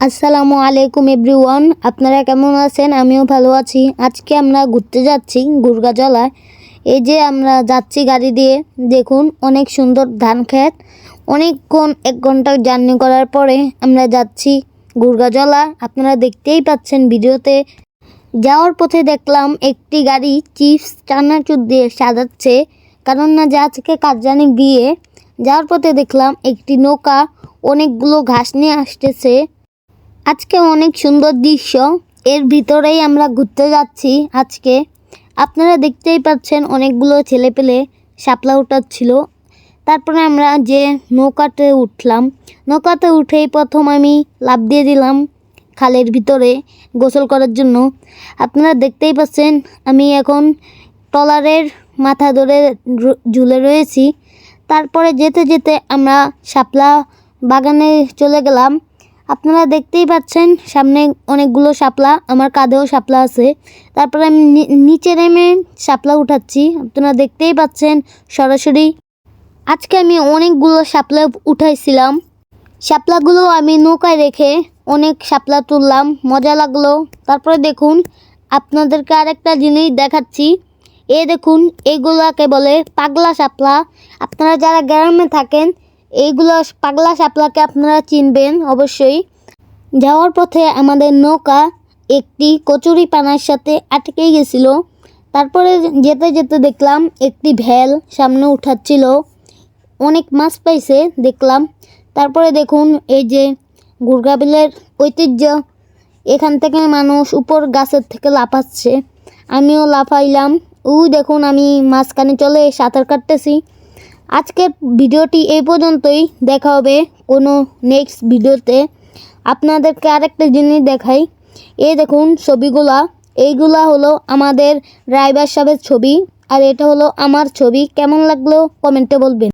আসসালামু আলাইকুম এভরিওয়ান, আপনারা কেমন আছেন? আমিও ভালো আছি। আজকে আমরা ঘুরতে যাচ্ছি গুরগাজলায়। এই যে আমরা যাচ্ছি গাড়ি দিয়ে, দেখুন অনেক সুন্দর ধান ক্ষেত। অনেকক্ষণ 1 ঘন্টা জার্নি করার পরে আমরা যাচ্ছি গুরগাজলা। আপনারা দেখতেই পাচ্ছেন ভিডিওতে। যাওয়ার পথে দেখলাম একটি গাড়ি চিপস চানাচুর দিয়ে সাজাচ্ছে, কারণ না যে আজকে কারজানি বিয়ে। যাওয়ার পথে দেখলাম একটি নৌকা অনেকগুলো ঘাস নিয়ে আসতেছে। আজকে অনেক সুন্দর দৃশ্য, এর ভিতরেই আমরা ঘুরতে যাচ্ছি আজকে। আপনারা দেখতেই পাচ্ছেন অনেকগুলো ছেলেপেলে শাপলা উঠাচ্ছিল। তারপরে আমরা যে নৌকাতে উঠলাম, নৌকাতে উঠেই প্রথম আমি লাফ দিয়ে দিলাম খালের ভিতরে গোসল করার জন্য। আপনারা দেখতেই পাচ্ছেন আমি এখন ট্রলারের মাথা ধরে ঝুলে রয়েছি। তারপরে যেতে যেতে আমরা শাপলা বাগানে চলে গেলাম। আপনারা দেখতেই পাচ্ছেন সামনে অনেকগুলো শাপলা, আমার কাঁধেও শাপলা আছে। তারপরে আমি নিচে নেমে শাপলা উঠাচ্ছি, আপনারা দেখতেই পাচ্ছেন সরাসরি। আজকে আমি অনেকগুলো শাপলা উঠাইছিলাম। শাপলাগুলো আমি নৌকায় রেখে অনেক শাপলা তুললাম, মজা লাগলো। তারপরে দেখুন আপনাদেরকে আরেকটা জিনিস দেখাচ্ছি। দেখুন এইগুলাকে বলে পাগলা শাপলা। আপনারা যারা গ্রামে থাকেন এইগুলো পাগলা শাপলাকে আপনারা চিনবেন অবশ্যই। যাওয়ার পথে আমাদের নৌকা একটি কচুরি পানার সাথে আটকে গেছিল। তারপরে যেতে যেতে দেখলাম একটি ভেল সামনে উঠাচ্ছিল, অনেক মাছ পাইছে দেখলাম। তারপরে দেখুন এই যে গুরগাবিলের ঐতিহ্য, এখান থেকে মানুষ উপর গাছের থেকে লাফাচ্ছে, আমিও লাফাইলাম। দেখুন আমি মাঝখানে চলে সাঁতার কাটতেছি। আজকের ভিডিওটি এই পর্যন্তই, দেখা হবে কোনো নেক্সট ভিডিওতে। আপনাদেরকে আরেকটা জিনিস দেখাই। দেখুন ছবিগুলা, এইগুলা হলো আমাদের ড্রাইভার সাহেবের ছবি, আর এটা হলো আমার ছবি। কেমন লাগলো কমেন্টে বলবেন।